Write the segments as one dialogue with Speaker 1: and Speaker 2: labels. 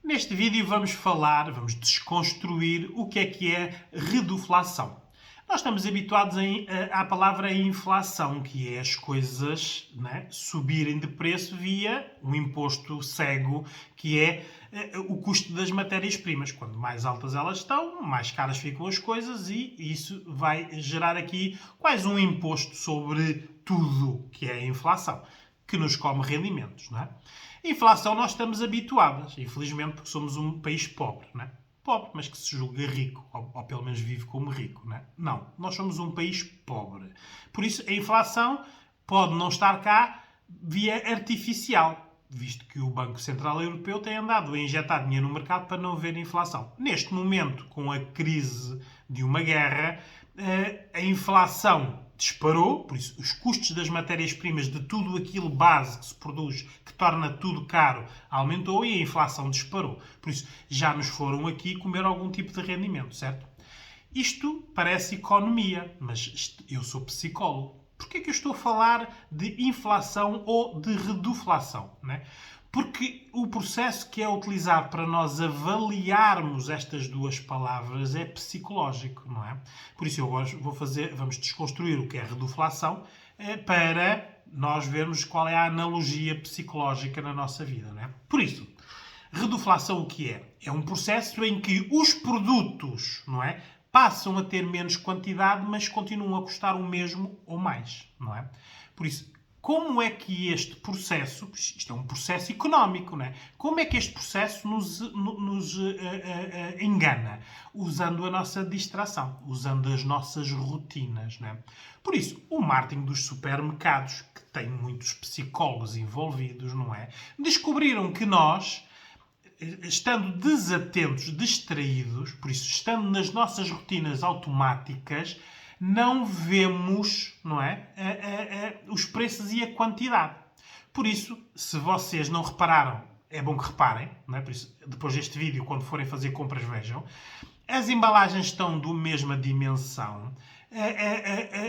Speaker 1: Neste vídeo vamos desconstruir o que é reduflação. Nós estamos habituados à palavra inflação, que é as coisas, né, subirem de preço via um imposto cego, que é o custo das matérias-primas. Quanto mais altas elas estão, mais caras ficam as coisas e isso vai gerar aqui quase um imposto sobre tudo, que é a inflação, que nos come rendimentos, não é? A inflação nós estamos habituados, infelizmente, porque somos um país pobre, não é? Pobre, mas que se julga rico, ou pelo menos vive como rico, não é? Não, nós somos um país pobre. Por isso, a inflação pode não estar cá via artificial, visto que o Banco Central Europeu tem andado a injetar dinheiro no mercado para não haver inflação. Neste momento, com a crise de uma guerra, a inflação disparou, por isso os custos das matérias-primas, de tudo aquilo base que se produz, que torna tudo caro, aumentou e a inflação disparou. Por isso já nos foram aqui comer algum tipo de rendimento, certo? Isto parece economia, mas eu sou psicólogo. Porquê é que eu estou a falar de inflação ou de reduflação, né? Porque o processo que é utilizado para nós avaliarmos estas duas palavras é psicológico, não é? Por isso eu hoje vamos desconstruir o que é reduflação para nós vermos qual é a analogia psicológica na nossa vida, não é? Por isso, reduflação o que é? É um processo em que os produtos, não é, passam a ter menos quantidade, mas continuam a custar o mesmo ou mais, não é? Por isso, como é que este processo, isto é um processo económico, não é? Como é que este processo nos engana? Usando a nossa distração, usando as nossas rotinas, não é? Por isso, o marketing dos supermercados, que tem muitos psicólogos envolvidos, não é? Descobriram que nós, estando desatentos, distraídos, por isso, estando nas nossas rotinas automáticas, não vemos, não é, os preços e a quantidade. Por isso, se vocês não repararam, é bom que reparem, não é? Por isso, depois deste vídeo, quando forem fazer compras, vejam. As embalagens estão da mesma dimensão,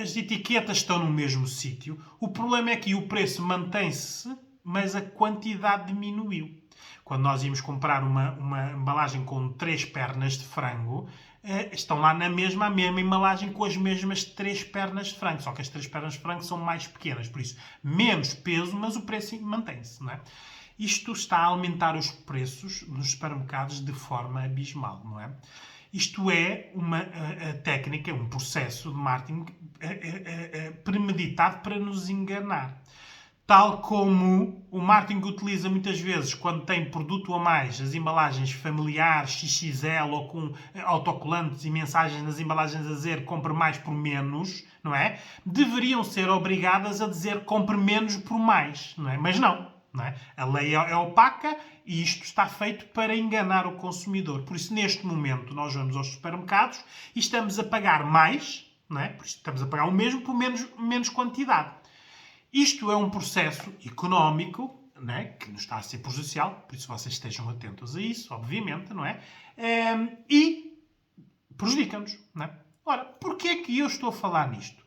Speaker 1: as etiquetas estão no mesmo sítio. O problema é que o preço mantém-se, mas a quantidade diminuiu. Quando nós íamos comprar uma embalagem com 3 pernas de frango, estão lá a mesma embalagem com as mesmas 3 pernas de frango. Só que as 3 pernas de frango são mais pequenas. Por isso, menos peso, mas o preço mantém-se, não é? Isto está a aumentar os preços nos supermercados de forma abismal, não é? Isto é uma técnica, um processo de marketing premeditado para nos enganar. Tal como o marketing utiliza muitas vezes, quando tem produto a mais, as embalagens familiares, XXL ou com autocolantes e mensagens nas embalagens a dizer compre mais por menos, não é? Deveriam ser obrigadas a dizer compre menos por mais, não é? Mas não, não é? A lei é opaca e isto está feito para enganar o consumidor. Por isso, neste momento, nós vamos aos supermercados e estamos a pagar mais, não é? Por isso, estamos a pagar o mesmo por menos quantidade. Isto é um processo económico, não é? Que nos está a ser prejudicial, por isso vocês estejam atentos a isso, obviamente, não é? E prejudica-nos, não é? Ora, porquê é que eu estou a falar nisto?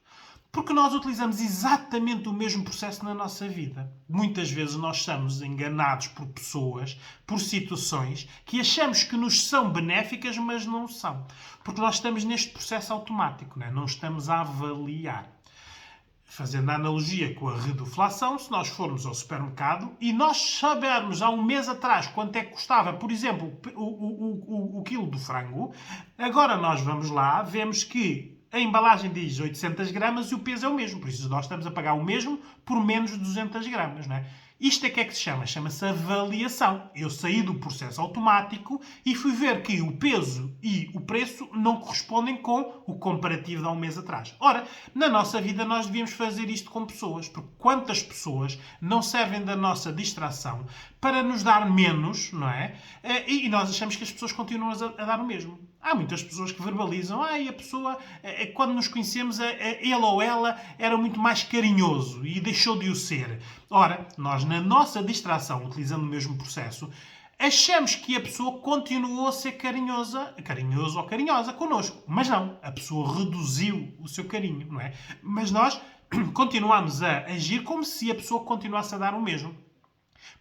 Speaker 1: Porque nós utilizamos exatamente o mesmo processo na nossa vida. Muitas vezes nós somos enganados por pessoas, por situações que achamos que nos são benéficas, mas não são. Porque nós estamos neste processo automático, não é? Não estamos a avaliar. Fazendo a analogia com a reduflação, se nós formos ao supermercado e nós sabermos há um mês atrás quanto é que custava, por exemplo, o quilo do frango, agora nós vamos lá, vemos que a embalagem diz 800 gramas e o peso é o mesmo. Por isso nós estamos a pagar o mesmo por menos de 200 gramas, não é? Isto é que se chama? Chama-se avaliação. Eu saí do processo automático e fui ver que o peso e o preço não correspondem com o comparativo de há um mês atrás. Ora, na nossa vida nós devíamos fazer isto com pessoas, porque quantas pessoas não servem da nossa distração para nos dar menos, não é? E nós achamos que as pessoas continuam a dar o mesmo. Há muitas pessoas que verbalizam, a pessoa, quando nos conhecemos, ele ou ela era muito mais carinhoso e deixou de o ser. Ora, nós na nossa distração, utilizando o mesmo processo, achamos que a pessoa continuou a ser carinhoso ou carinhosa connosco. Mas não, a pessoa reduziu o seu carinho, não é? Mas nós continuamos a agir como se a pessoa continuasse a dar o mesmo.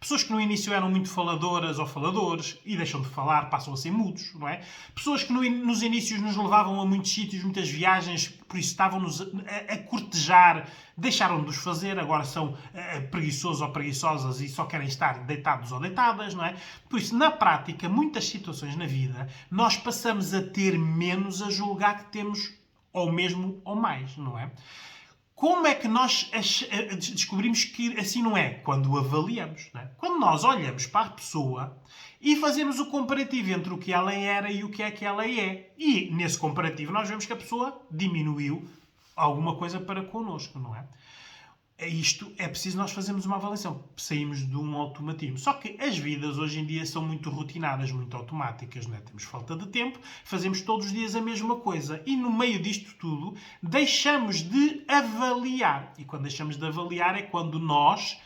Speaker 1: Pessoas que no início eram muito faladoras ou faladores e deixam de falar, passam a ser mudos, não é? Pessoas que nos inícios nos levavam a muitos sítios, muitas viagens, por isso estavam-nos a cortejar, deixaram de os fazer, agora são preguiçosos ou preguiçosas e só querem estar deitados ou deitadas, não é? Por isso, na prática, muitas situações na vida, nós passamos a ter menos a julgar que temos ou mesmo ou mais, não é? Como é que nós descobrimos que assim não é? Quando avaliamos. Não é? Quando nós olhamos para a pessoa e fazemos o comparativo entre o que ela era e o que é que ela é. E nesse comparativo nós vemos que a pessoa diminuiu alguma coisa para connosco, não é? Isto é preciso nós fazermos uma avaliação. Saímos de um automatismo. Só que as vidas hoje em dia são muito rotinadas, muito automáticas. Não é? Temos falta de tempo, fazemos todos os dias a mesma coisa. E no meio disto tudo, deixamos de avaliar. E quando deixamos de avaliar é quando nós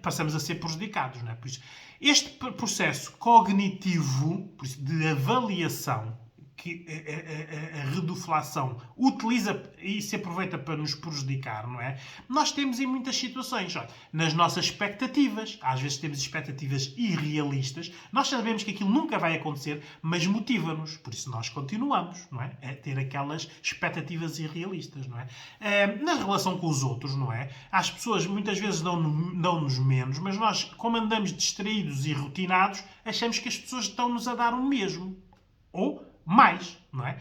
Speaker 1: passamos a ser prejudicados. Não é? Por isso, este processo cognitivo de avaliação que a reduflação utiliza e se aproveita para nos prejudicar, não é? Nós temos em muitas situações, olha, nas nossas expectativas, às vezes temos expectativas irrealistas, nós sabemos que aquilo nunca vai acontecer, mas motiva-nos, por isso nós continuamos, não é? A ter aquelas expectativas irrealistas, não é? Na relação com os outros, não é? As pessoas muitas vezes dão-nos menos, mas nós, como andamos distraídos e rotinados, achamos que as pessoas estão-nos a dar o mesmo. Ou mais, não é?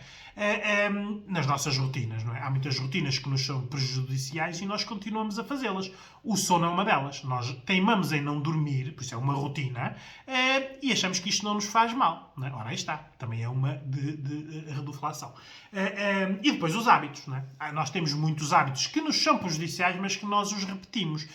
Speaker 1: Nas nossas rotinas, não é? Há muitas rotinas que nos são prejudiciais e nós continuamos a fazê-las. O sono é uma delas. Nós teimamos em não dormir, por isso é uma rotina, e achamos que isto não nos faz mal. Não é? Ora, aí está. Também é uma de reduflação. E depois os hábitos, não é? Nós temos muitos hábitos que nos são prejudiciais, mas que nós os repetimos.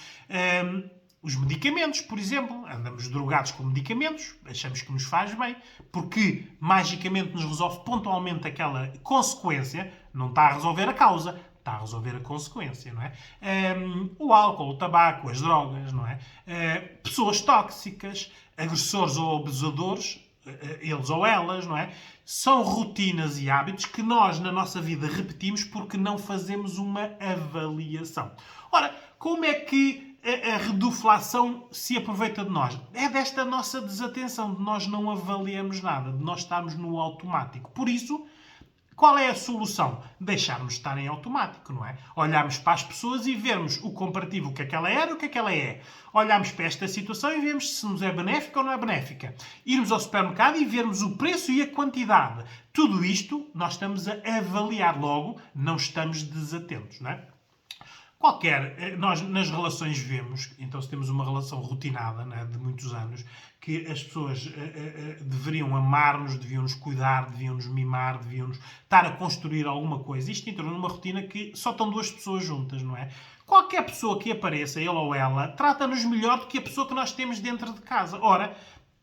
Speaker 1: Os medicamentos, por exemplo, andamos drogados com medicamentos, achamos que nos faz bem, porque magicamente nos resolve pontualmente aquela consequência, não está a resolver a causa, está a resolver a consequência, não é? O álcool, o tabaco, as drogas, não é? Pessoas tóxicas, agressores ou abusadores, eles ou elas, não é? São rotinas e hábitos que nós, na nossa vida, repetimos porque não fazemos uma avaliação. Ora, como é que a reduflação se aproveita de nós? É desta nossa desatenção, de nós não avaliamos nada, de nós estarmos no automático. Por isso, qual é a solução? Deixarmos de estar em automático, não é? Olharmos para as pessoas e vermos o comparativo, o que é que ela era e o que é que ela é. Olharmos para esta situação e vemos se nos é benéfica ou não é benéfica. Irmos ao supermercado e vermos o preço e a quantidade. Tudo isto nós estamos a avaliar logo, não estamos desatentos, não é? Nós nas relações vemos, então se temos uma relação rotinada, né, de muitos anos, que as pessoas deveriam amar-nos, deviam-nos cuidar, deviam-nos mimar, deviam-nos estar a construir alguma coisa. Isto entrou numa rotina que só estão duas pessoas juntas, não é? Qualquer pessoa que apareça, ele ou ela, trata-nos melhor do que a pessoa que nós temos dentro de casa. Ora,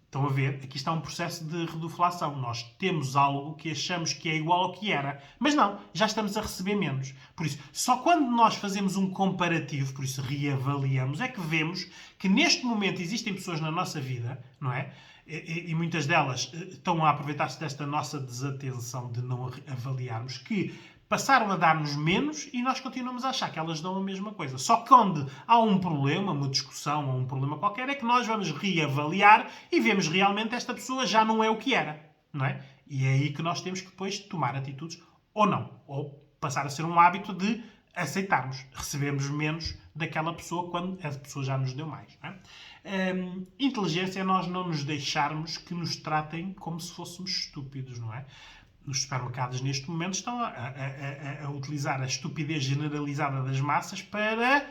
Speaker 1: estão a ver? Aqui está um processo de reduflação. Nós temos algo que achamos que é igual ao que era. Mas não, já estamos a receber menos. Por isso, só quando nós fazemos um comparativo, por isso reavaliamos, é que vemos que neste momento existem pessoas na nossa vida, não é? E muitas delas estão a aproveitar-se desta nossa desatenção de não avaliarmos, que passaram a dar-nos menos e nós continuamos a achar que elas dão a mesma coisa. Só que quando há um problema, uma discussão ou um problema qualquer, é que nós vamos reavaliar e vemos realmente esta pessoa já não é o que era, não é? E é aí que nós temos que depois tomar atitudes ou não. Ou passar a ser um hábito de aceitarmos. Recebemos menos daquela pessoa quando a pessoa já nos deu mais. Não é? Inteligência é nós não nos deixarmos que nos tratem como se fôssemos estúpidos, não é? Nos supermercados, neste momento, estão a utilizar a estupidez generalizada das massas para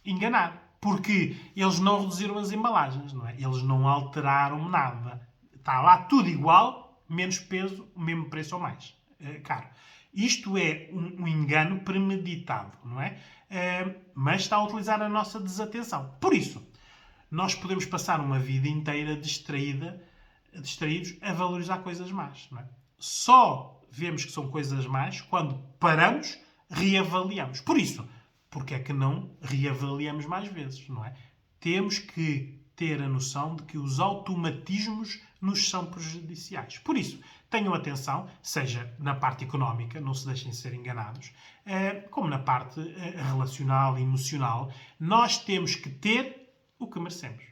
Speaker 1: enganar. Porque eles não reduziram as embalagens, não é? Eles não alteraram nada. Está lá tudo igual, menos peso, o mesmo preço ou mais caro. Isto é um engano premeditado, não é? Mas está a utilizar a nossa desatenção. Por isso, nós podemos passar uma vida inteira distraídos a valorizar coisas más, não é? Só vemos que são coisas más quando paramos, reavaliamos. Por isso, porque é que não reavaliamos mais vezes, não é? Temos que ter a noção de que os automatismos nos são prejudiciais. Por isso, tenham atenção, seja na parte económica, não se deixem ser enganados, como na parte relacional e emocional, nós temos que ter o que merecemos.